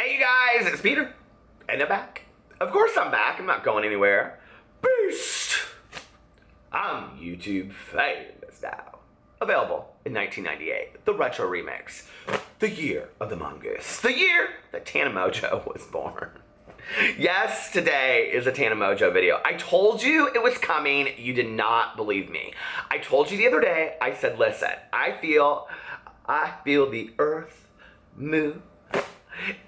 Hey you guys, it's Peter, and I'm back. Of course I'm back, I'm not going anywhere. Beast! I'm YouTube famous now. Available in 1998, the retro remix. The year of the mongoose. The year that Tana Mongeau was born. Yes, today is a Tana Mongeau video. I told you it was coming, you did not believe me. I told you the other day, I said, listen, I feel the earth move.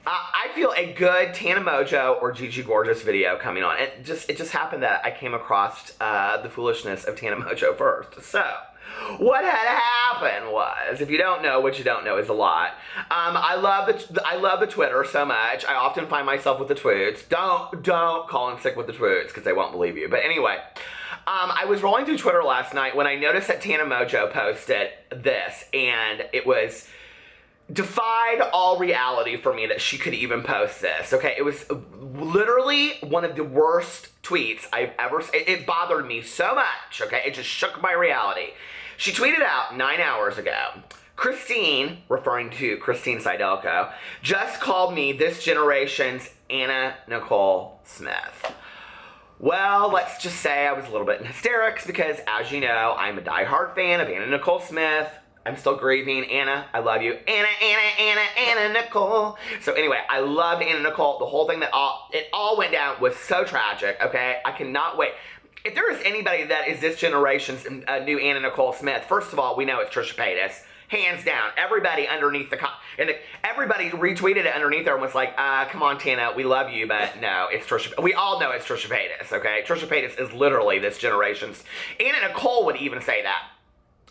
I feel a good Tana Mongeau or Gigi Gorgeous video coming on. It just happened that I came across the foolishness of Tana Mongeau first. So, what had happened was, if you don't know, what you don't know is a lot. I love the Twitter so much. I often find myself with the tweets. Don't call in sick with the tweets because they won't believe you. But anyway, I was rolling through Twitter last night when I noticed that Tana Mongeau posted this, and it was defied all reality for me that she could even post this, okay? It was literally one of the worst tweets I've ever seen. It bothered me so much, okay? It just shook my reality. She tweeted out 9 hours ago, Christine, referring to Christine Seidelko, just called me this generation's Nicole Smith. Well, let's just say I was a little bit in hysterics because, as you know, I'm a diehard fan of Nicole Smith. I'm still grieving. Anna, I love you. Anna Nicole. So anyway, I loved Nicole. The whole thing it all went down was so tragic, okay? I cannot wait. If there is anybody that is this generation's new Nicole Smith, first of all, we know it's Trisha Paytas. Hands down. Everybody underneath everybody retweeted it underneath there and was like, come on, Tana, we love you, but no, it's Trisha. We all know it's Trisha Paytas, okay? Trisha Paytas is literally this generation's. Nicole would even say that.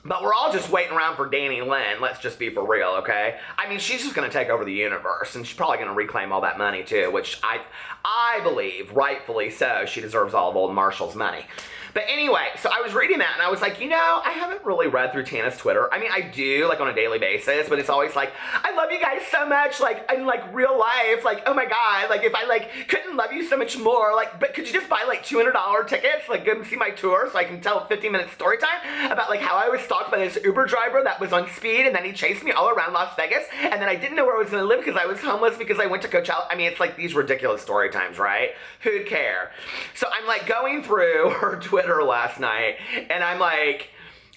But we're all just waiting around for Danny Lynn, let's just be for real, okay? I mean, she's just going to take over the universe, and she's probably going to reclaim all that money, too, which I believe, rightfully so, she deserves all of old Marshall's money. But anyway, so I was reading that, and I was like, you know, I haven't really read through Tana's Twitter. I mean, I do, like, on a daily basis, but it's always like, I love you guys so much, like, in, like, real life, like, oh my god, like, if I, like, couldn't love you so much more, like, but could you just buy, like, $200 tickets, like, go and see my tour so I can tell a 15-minute story time about, like, how I was stalked by this Uber driver that was on speed, and then he chased me all around Las Vegas, and then I didn't know where I was going to live because I was homeless because I went to Coachella. I mean, it's like these ridiculous story times, right? Who'd care? So I'm, like, going through her Twitter last night, and I'm like,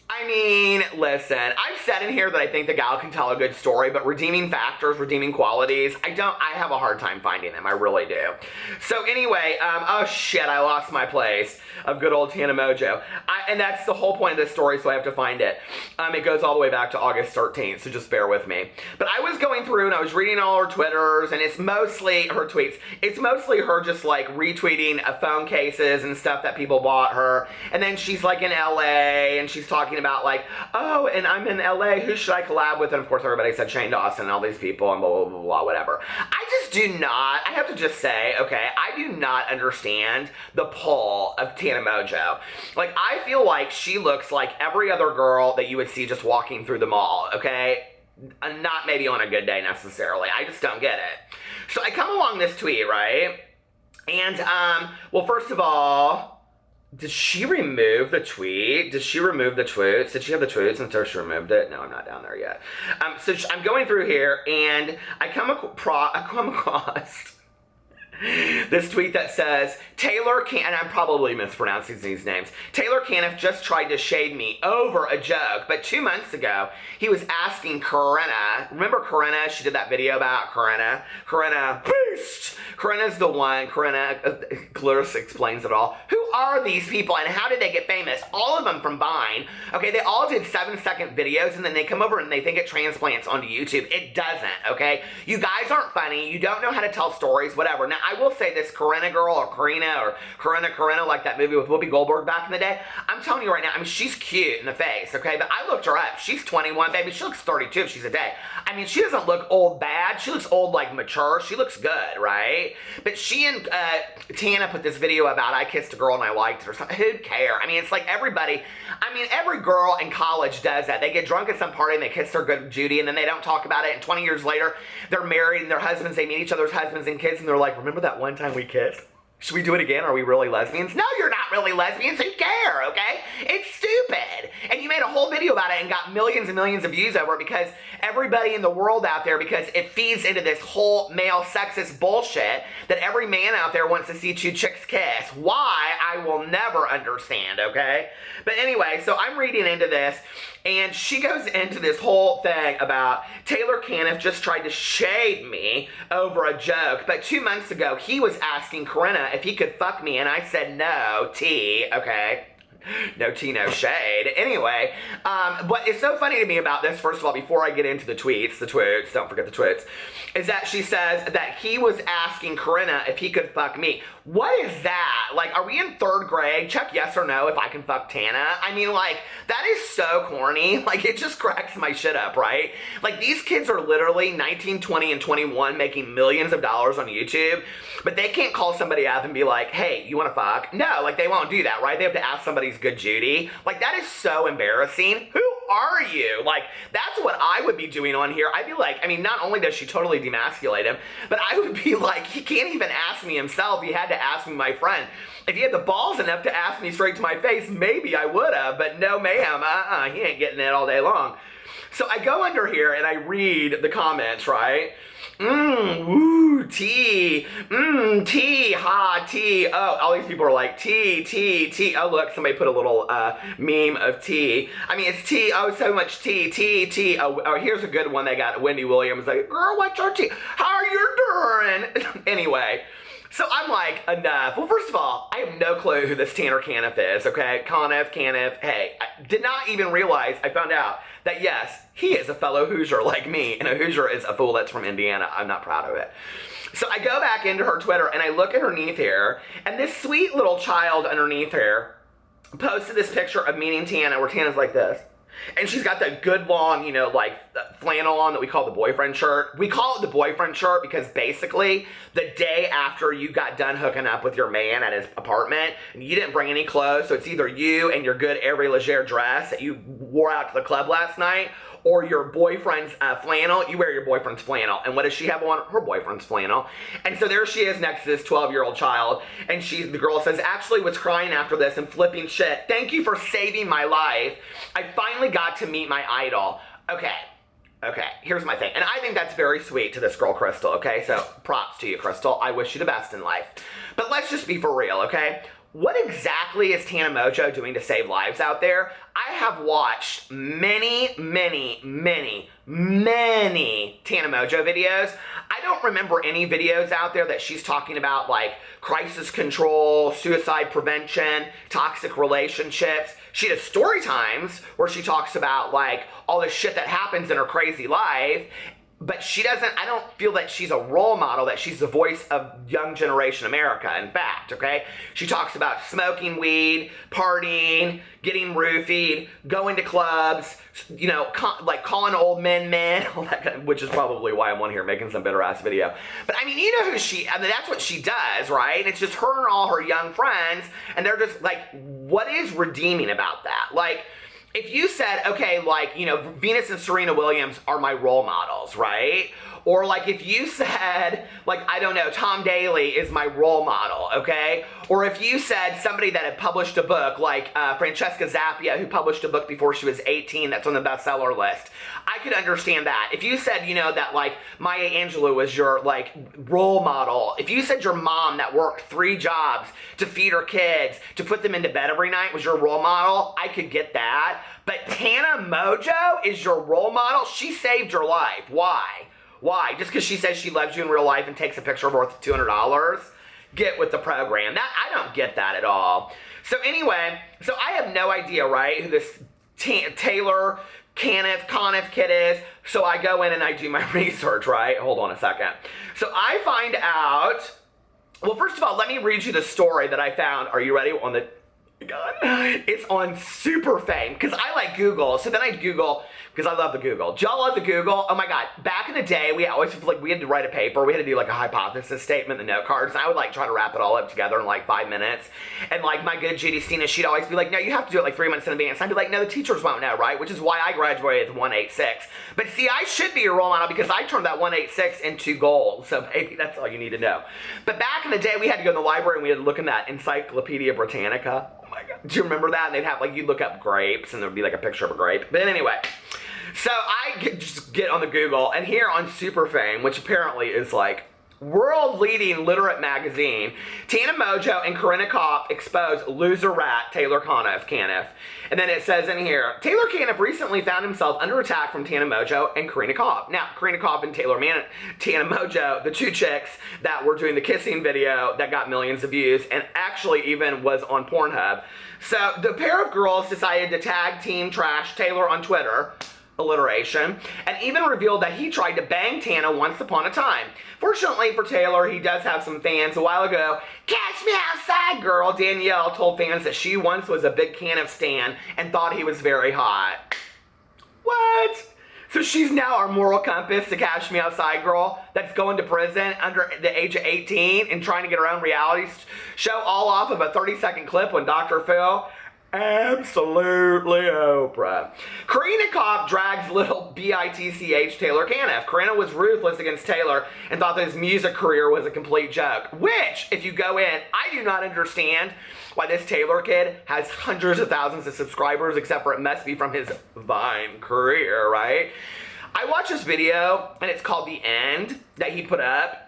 I mean, listen, I've said in here that I think the gal can tell a good story, but redeeming factors, redeeming qualities, I have a hard time finding them. I really do. So anyway, oh shit, I lost my place of good old Tana Mongeau. And that's the whole point of this story, so I have to find it. It goes all the way back to August 13th, so just bear with me. But I was going through and I was reading all her Twitters, and it's mostly her tweets. It's mostly her just like retweeting phone cases and stuff that people bought her. And then she's like in LA, and she's talking about like, oh, and I'm in LA, who should I collab with? And of course everybody said Shane Dawson and all these people and blah, blah, blah, blah, whatever. I just do not, I have to just say, okay, I do not understand the pull of Tana Mongeau. Like, I feel like she looks like every other girl that you would see just walking through the mall, okay? Not maybe on a good day necessarily. I just don't get it. So I come along this tweet, right? And, well, first of all, did she remove the tweet? Did she remove the tweets? Did she have the tweets until she removed it? No, I'm not down there yet. So I'm going through here, and I come across this tweet that says, Taylor Caniff, and I'm probably mispronouncing these names, Taylor Caniff just tried to shade me over a joke, but 2 months ago, he was asking Corinna, remember Corinna? She did that video about Corinna. Corinna, beast! Corinna's the one, Corinna, Clarissa explains it all. Who are these people, and how did they get famous? All of them from Vine. Okay, they all did 7-second videos, and then they come over and they think it transplants onto YouTube. It doesn't, okay? You guys aren't funny. You don't know how to tell stories, whatever. Now, I will say this Corinna girl, or Corinna, like that movie with Whoopi Goldberg back in the day. I'm telling you right now, I mean, she's cute in the face, okay? But I looked her up. She's 21, baby. She looks 32 if she's a day. I mean, she doesn't look old bad. She looks old, like, mature. She looks good, right? But she and Tana put this video about I kissed a girl and I liked it or something. Who'd care? I mean, it's like everybody, I mean, every girl in college does that. They get drunk at some party and they kiss their good Judy, and then they don't talk about it, and 20 years later, they're married and their husbands, they meet each other's husbands and kids, and they're like, remember that one time we kissed? Should we do it again? Are we really lesbians? No, you're not really lesbians. Who care, okay? It's stupid. And you made a whole video about it and got millions and millions of views over it because everybody in the world out there, because it feeds into this whole male sexist bullshit that every man out there wants to see two chicks kiss. Why? I will never understand, okay? But anyway, so I'm reading into this, and she goes into this whole thing about Taylor Caniff just tried to shade me over a joke, but 2 months ago, he was asking Corinna if he could fuck me, and I said no, T, okay? No tea, no shade. Anyway, what is so funny to me about this, first of all, before I get into the tweets, don't forget the tweets, is that she says that he was asking Corinna if he could fuck me. What is that? Like, are we in 3rd grade? Check yes or no if I can fuck Tana. I mean, like, that is so corny. Like, it just cracks my shit up, right? Like, these kids are literally 19, 20, and 21 making millions of dollars on YouTube, but they can't call somebody up and be like, hey, you want to fuck? No, like, they won't do that, right? They have to ask somebody's good Judy. Like, that is so embarrassing. Who are you? Like, that's what I would be doing on here. I'd be like, I mean, not only does she totally demasculate him, but I would be like, he can't even ask me himself. He had to ask me my friend. If he had the balls enough to ask me straight to my face, maybe I would have, but no ma'am, he ain't getting it all day long. So I go under here and I read the comments, right? Woo, tea, tea, ha, tea. Oh, all these people are like, tea, tea, tea. Oh, look, somebody put a little meme of tea. I mean, it's tea. Oh, so much tea, tea, tea. Oh, here's a good one they got. Wendy Williams, like, girl, what's your tea? How are you doing? Anyway. So I'm like, enough. Well, first of all, I have no clue who this Taylor Caniff is, okay? Caniff. Hey, I did not even realize, I found out that yes, he is a fellow Hoosier like me, and a Hoosier is a fool that's from Indiana. I'm not proud of it. So I go back into her Twitter, and I look underneath here, and this sweet little child underneath here posted this picture of meeting Tana, where Tana's like this. And she's got that good long, you know, like flannel on that we call the boyfriend shirt. We call it the boyfriend shirt because basically the day after you got done hooking up with your man at his apartment, and you didn't bring any clothes, so it's either you and your good Hervé Leger dress that you wore out to the club last night, or your boyfriend's flannel. You wear your boyfriend's flannel. And what does she have on? Her boyfriend's flannel. And so there she is next to this 12-year-old child, and the girl says, actually was crying after this and flipping shit. Thank you for saving my life. I finally got to meet my idol. Okay, here's my thing. And I think that's very sweet to this girl, Crystal, okay? So props to you, Crystal. I wish you the best in life. But let's just be for real, okay? What exactly is Tana Mongeau doing to save lives out there? I have watched many Tana Mongeau videos. I don't remember any videos out there that she's talking about like crisis control, suicide prevention, toxic relationships. She does story times where she talks about like all the shit that happens in her crazy life. But I don't feel that she's a role model, that she's the voice of young generation America, in fact, okay? She talks about smoking weed, partying, getting roofied, going to clubs, you know, like calling old men, all that kind of, which is probably why I'm on here making some bitter ass video. But I mean, you know I mean, that's what she does, right? And it's just her and all her young friends, and they're just like, what is redeeming about that? Like, if you said, okay, like, you know, Venus and Serena Williams are my role models, right? Or like if you said, like, I don't know, Tom Daley is my role model, okay? Or if you said somebody that had published a book, like Francesca Zappia, who published a book before she was 18 that's on the bestseller list, I could understand that. If you said, you know, that like Maya Angelou was your like role model, if you said your mom that worked 3 jobs to feed her kids, to put them into bed every night was your role model, I could get that. But Tana Mongeau is your role model? She saved your life. Why? Why? Just because she says she loves you in real life and takes a picture worth $200? Get with the program. I don't get that at all. So anyway, so I have no idea, right, who this Taylor Caniff kid is. So I go in and I do my research, right? Hold on a second. So I find out, well, first of all, let me read you the story that I found. Are you ready? On the God, it's on Super Fame, because I like Google, so then I Google, because I love the Google. Do y'all love the Google? Oh my God, back in the day, we always, like, we had to write a paper, we had to do like a hypothesis statement, the note cards, and I would like try to wrap it all up together in like 5 minutes, and like my good Judy Stina, she'd always be like, no, you have to do it like 3 months in advance. I'd be like, no, the teachers won't know, right? Which is why I graduated with 186. But see, I should be your role model because I turned that 186 into gold, so maybe that's all you need to know. But back in the day, we had to go to the library and we had to look in that Encyclopedia Britannica. Oh my God. Do you remember that? And they'd have, like, you'd look up grapes, and there'd be, like, a picture of a grape. But anyway, so I just get on the Google, and here on Superfame, which apparently is, like, world-leading literate magazine, Tana Mongeau and Corinna Kopf expose loser rat Taylor Caniff. And then it says in here, Taylor Caniff recently found himself under attack from Tana Mongeau and Corinna Kopf. Now, Corinna Kopf and Tana Mongeau, the two chicks that were doing the kissing video that got millions of views and actually even was on Pornhub. So the pair of girls decided to tag team trash Taylor on Twitter, alliteration, and even revealed that he tried to bang Tana once upon a time. Fortunately for Taylor, he does have some fans. A while ago, "Catch me outside, girl," Danielle told fans that she once was a big Caniff stan and thought he was very hot. What? So she's now our moral compass to Catch Me Outside girl that's going to prison under the age of 18 and trying to get her own reality show all off of a 30-second clip when Dr. Phil. Absolutely Oprah. Corinna Kopf drags little bitch Taylor Caniff. Corinna was ruthless against Taylor and thought that his music career was a complete joke. Which, if you go in, I do not understand why this Taylor kid has hundreds of thousands of subscribers, except for it must be from his Vine career, right? I watched this video, and it's called The End, that he put up.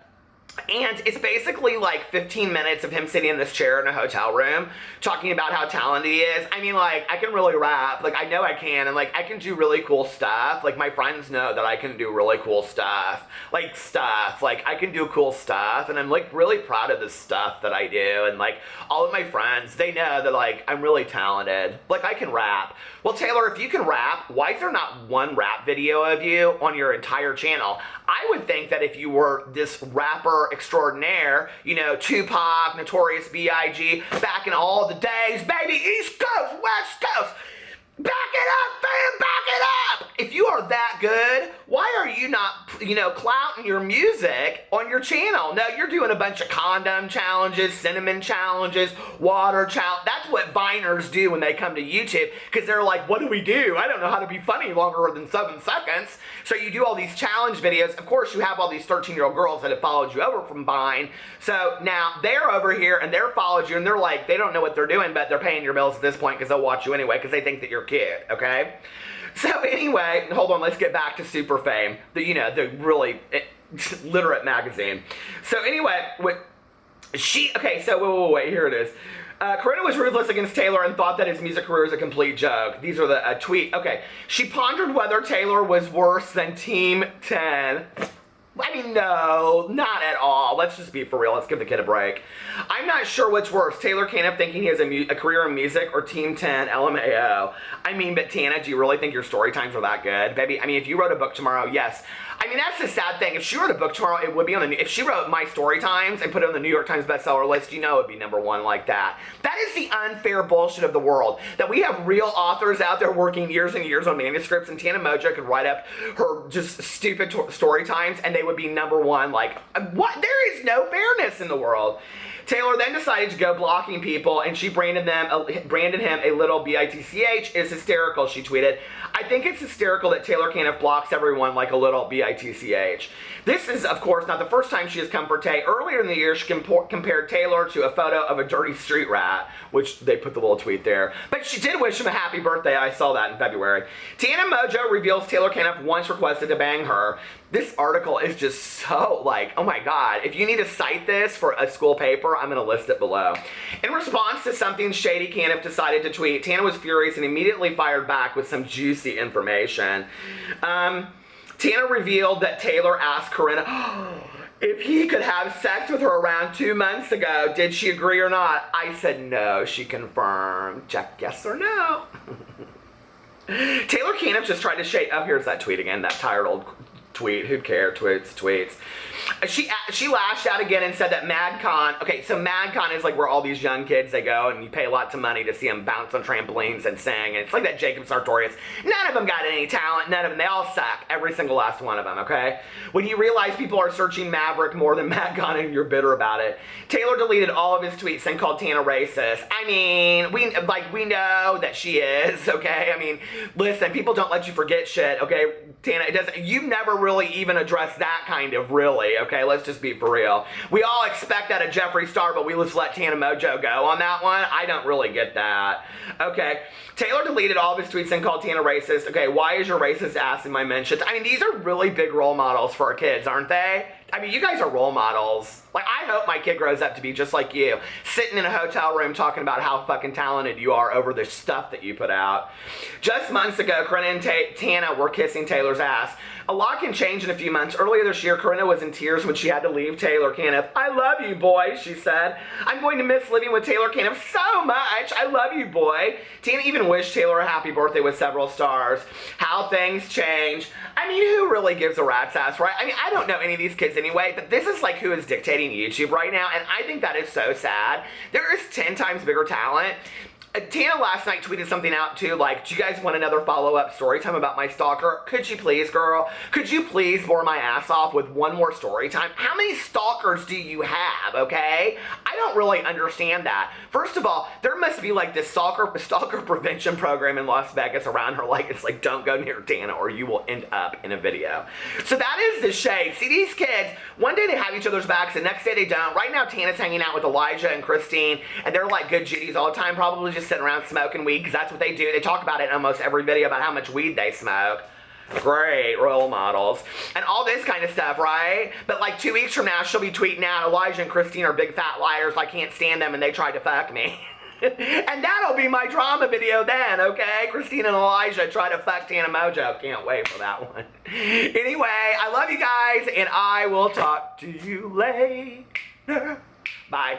And it's basically like 15 minutes of him sitting in this chair in a hotel room talking about how talented he is. I mean, like, I can really rap. Like, I know I can. And, like, I can do really cool stuff. Like, my friends know that I can do really cool stuff. Like, I can do cool stuff. And I'm, like, really proud of the stuff that I do. And, like, all of my friends, they know that, like, I'm really talented. Like, I can rap. Well, Taylor, if you can rap, why is there not one rap video of you on your entire channel? I would think that if you were this rapper extraordinaire, you know, Tupac, Notorious B.I.G., back in all the days, baby, East Coast, West Coast, back it up, fam, back it up! If you are that good, why are you not, you know, clouting your music on your channel? No, you're doing a bunch of condom challenges, cinnamon challenges, water challenge. That's what Viners do when they come to YouTube, because they're like, what do we do? I don't know how to be funny longer than 7 seconds. So you do all these challenge videos. Of course, you have all these 13-year-old girls that have followed you over from Vine. So now they're over here and they're followed you and they're like, they don't know what they're doing, but they're paying your bills at this point because they'll watch you anyway because they think that you're cute, okay? So anyway, hold on, let's get back to Superfame, the really literate magazine. So anyway, wait, here it is. Corinna was ruthless against Taylor and thought that his music career was a complete joke. These are the tweet. Okay, she pondered whether Taylor was worse than Team 10. I mean, no, not at all. Let's just be for real. Let's give the kid a break. I'm not sure which worse. Taylor Caniff thinking he has a career in music or Team 10, LMAO. I mean, but Tana, do you really think your story times are that good? Baby, I mean, if you wrote a book tomorrow, yes. I mean, that's the sad thing. If she wrote a book tomorrow, it would be on the... If she wrote My Story Times and put it on the New York Times bestseller list, you know it would be #1 like that. That is the unfair bullshit of the world. That we have real authors out there working years and years on manuscripts, and Tana Mongeau could write up her just stupid story times, and they would be #1. Like, what? There is no fairness in the world. Taylor then decided to go blocking people, and she branded him a little bitch. Is hysterical, she tweeted. I think it's hysterical that Taylor Caniff blocks everyone like a little bitch. This is, of course, not the first time she has come for Tay. Earlier in the year, she compared Taylor to a photo of a dirty street rat, which they put the little tweet there. But she did wish him a happy birthday. I saw that in February. Tana Mongeau reveals Taylor Caniff once requested to bang her. This article is just so, like, oh my God. If you need to cite this for a school paper, I'm going to list it below. In response to something shady Caniff decided to tweet, Tana was furious and immediately fired back with some juicy information. Tana revealed that Taylor asked Corinna if he could have sex with her around 2 months ago. Did she agree or not? I said no, she confirmed. Check yes or no. Taylor Caniff just tried to shade. Oh, here's that tweet again, that tired old tweet. Who cares? Tweets. She lashed out again and said that MadCon, okay, so MadCon is like where all these young kids, they go and you pay lots of money to see them bounce on trampolines and sing, and it's like that Jacob Sartorius. None of them got any talent, none of them, they all suck, every single last one of them, okay? When you realize people are searching Maverick more than MadCon and you're bitter about it. Taylor deleted all of his tweets and called Tana racist. I mean, we know that she is, okay? I mean, listen, people don't let you forget shit, okay? Tana, you've never really even address that kind of really, okay? Let's just be for real. We all expect that of Jeffree Star, but we just let Tana Mongeau go on that one. I don't really get that. Okay, Taylor deleted all of his tweets and called Tana racist. Okay, why is your racist ass in my mentions? I mean, these are really big role models for our kids, aren't they? I mean, you guys are role models. Like, I hope my kid grows up to be just like you, sitting in a hotel room talking about how fucking talented you are over the stuff that you put out. Just months ago, Corinna and Tana were kissing Taylor's ass. A lot can change in a few months. Earlier this year, Corinna was in tears when she had to leave Taylor Caniff. I love you, boy, she said. I'm going to miss living with Taylor Caniff so much. I love you, boy. Tana even wished Taylor a happy birthday with several stars. How things change. I mean, who really gives a rat's ass, right? I mean, I don't know any of these kids anyway, but this is like who is dictating YouTube right now, and I think that is so sad. There is 10 times bigger talent. Tana last night tweeted something out too, like, do you guys want another follow-up story time about my stalker? Could you please, girl? Could you please bore my ass off with one more story time? How many stalkers do you have, okay? I don't really understand that. First of all, there must be like this stalker prevention program in Las Vegas around her, like, it's like, don't go near Tana or you will end up in a video. So that is the shade. See, these kids, one day they have each other's backs, the next day they don't. Right now, Tana's hanging out with Elijah and Christine, and they're like good Judies all the time, probably just sitting around smoking weed, because that's what they do. They talk about it in almost every video about how much weed they smoke. Great role models. And all this kind of stuff, right? But like 2 weeks from now, she'll be tweeting out, Elijah and Christine are big fat liars, I can't stand them, and they tried to fuck me. And that'll be my drama video then, okay? Christine and Elijah try to fuck Tana Mongeau. Can't wait for that one. Anyway, I love you guys, and I will talk to you later. Bye.